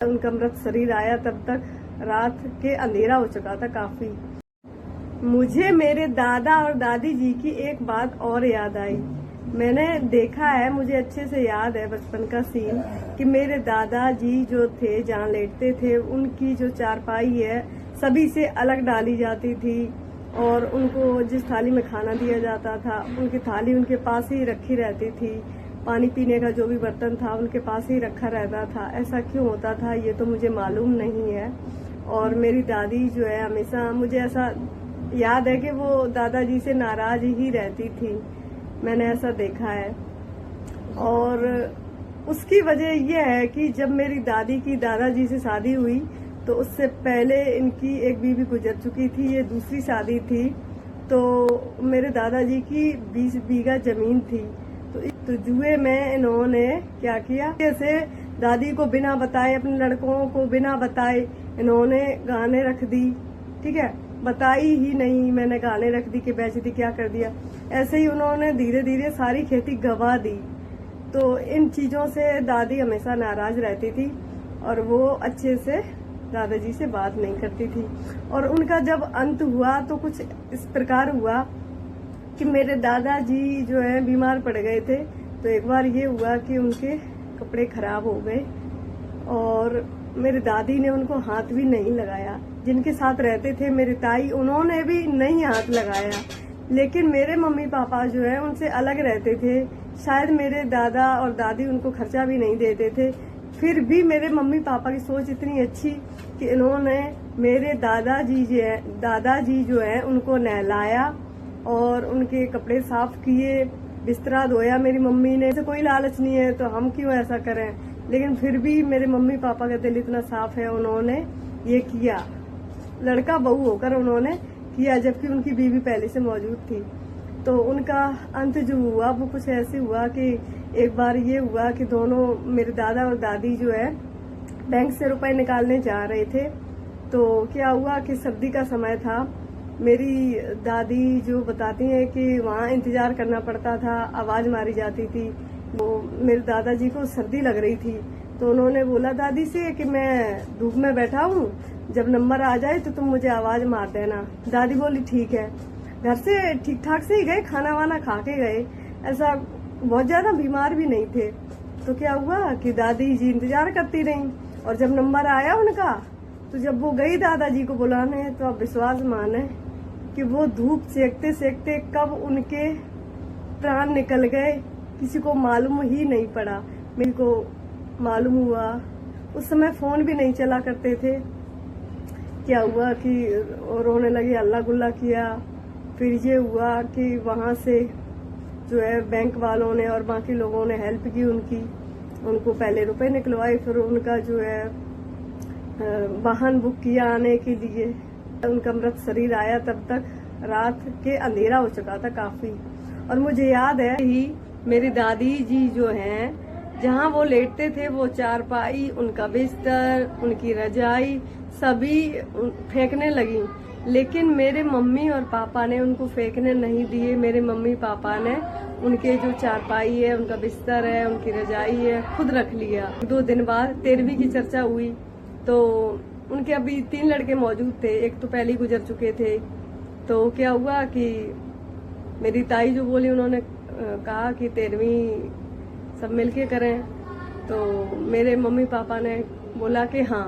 उनका मृत शरीर आया तब तक रात के अंधेरा हो चुका था काफी। मुझे मेरे दादा और दादी जी की एक बात और याद आई। मैंने देखा है, मुझे अच्छे से याद है बचपन का सीन कि मेरे दादाजी जो थे जहाँ लेटते थे उनकी जो चारपाई है सभी से अलग डाली जाती थी और उनको जिस थाली में खाना दिया जाता था उनकी थाली उनके पास ही रखी रहती थी। पानी पीने का जो भी बर्तन था उनके पास ही रखा रहता था। ऐसा क्यों होता था ये तो मुझे मालूम नहीं है। और मेरी दादी जो है हमेशा, मुझे ऐसा याद है कि वो दादाजी से नाराज ही रहती थी, मैंने ऐसा देखा है। और उसकी वजह यह है कि जब मेरी दादी की दादाजी से शादी हुई तो उससे पहले इनकी एक बीवी गुजर चुकी थी, ये दूसरी शादी थी। तो मेरे दादाजी की 20 बीघा जमीन थी। तो जुए में इन्होंने क्या किया, जैसे दादी को बिना बताए, अपने लड़कों को बिना बताए इन्होंने गाने रख दी। ठीक है, बताई ही नहीं, मैंने गाने रख दी कि बेच दी, क्या कर दिया। ऐसे ही उन्होंने धीरे धीरे सारी खेती गवा दी। तो इन चीजों से दादी हमेशा नाराज रहती थी और वो अच्छे से दादाजी से बात नहीं करती थी। और उनका जब अंत हुआ तो कुछ इस प्रकार हुआ कि मेरे दादाजी जो है बीमार पड़ गए थे। तो एक बार ये हुआ कि उनके कपड़े खराब हो गए और मेरी दादी ने उनको हाथ भी नहीं लगाया। जिनके साथ रहते थे मेरी ताई, उन्होंने भी नहीं हाथ लगाया। लेकिन मेरे मम्मी पापा जो है उनसे अलग रहते थे। शायद मेरे दादा और दादी उनको खर्चा भी नहीं देते थे। फिर भी मेरे मम्मी पापा की सोच इतनी अच्छी कि इन्होंने मेरे दादाजी जो है उनको नहलाया और उनके कपड़े साफ किए, बिस्तरा धोया मेरी मम्मी ने। ऐसे कोई लालच नहीं है तो हम क्यों ऐसा करें, लेकिन फिर भी मेरे मम्मी पापा का दिल इतना साफ है, उन्होंने ये किया। लड़का बहू होकर उन्होंने किया, जबकि उनकी बीवी पहले से मौजूद थी। तो उनका अंत जो हुआ वो कुछ ऐसे हुआ कि एक बार ये हुआ कि दोनों मेरे दादा और दादी जो है बैंक से रुपए निकालने जा रहे थे। तो क्या हुआ कि सर्दी का समय था। मेरी दादी जो बताती हैं कि वहाँ इंतजार करना पड़ता था, आवाज मारी जाती थी। वो मेरे दादाजी को सर्दी लग रही थी तो उन्होंने बोला दादी से कि मैं धूप में बैठा हूँ, जब नंबर आ जाए तो तुम मुझे आवाज मार देना। दादी बोली ठीक है। घर से ठीक ठाक से ही गए, खाना वाना खा के गए, ऐसा बहुत ज्यादा बीमार भी नहीं थे। तो क्या हुआ कि दादी जी इंतजार करती रही और जब नंबर आया उनका तो जब वो गई दादाजी को बुलाने तो आप विश्वास माने कि वो धूप सेकते सेकते कब उनके प्राण निकल गए किसी को मालूम ही नहीं पड़ा। मेरे को मालूम हुआ, उस समय फोन भी नहीं चला करते थे। क्या हुआ कि रोने लगे, अल्लाह गुल्ला किया। फिर ये हुआ कि वहां से जो है बैंक वालों ने और बाकी लोगों ने हेल्प की उनकी, उनको पहले रुपए निकलवाए, फिर उनका जो है वाहन बुक किया आने के लिए। उनका मृत शरीर आया तब तक रात के अंधेरा हो चुका था काफी। और मुझे याद है ही मेरी दादी जी जो हैं जहाँ वो लेटते थे वो चारपाई, उनका बिस्तर, उनकी रजाई सभी फेंकने लगी। लेकिन मेरे मम्मी और पापा ने उनको फेंकने नहीं दिए। मेरे मम्मी पापा ने उनके जो चारपाई है, उनका बिस्तर है, उनकी रजाई है, खुद रख लिया। 2 दिन बाद 13वीं की चर्चा हुई तो उनके अभी 3 लड़के मौजूद थे, एक तो पहले ही गुजर चुके थे। तो क्या हुआ कि मेरी ताई जो बोली, उन्होंने कहा कि 13वीं सब मिलके करें। तो मेरे मम्मी पापा ने बोला कि हाँ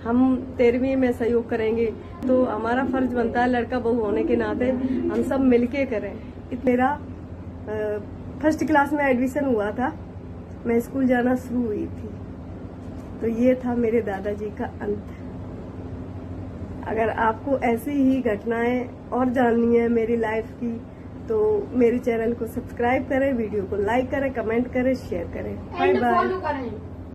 हम 13वीं में सहयोग करेंगे। तो हमारा फर्ज बनता है लड़का बहू होने के नाते हम सब मिलके करें। मेरा 1st क्लास में एडमिशन हुआ था, मैं स्कूल जाना शुरू हुई थी। तो ये था मेरे दादाजी का अंत। अगर आपको ऐसी ही घटनाएं और जाननी है मेरी लाइफ की तो मेरे चैनल को सब्सक्राइब करें, वीडियो को लाइक करें, कमेंट करें, शेयर करें। Bye bye.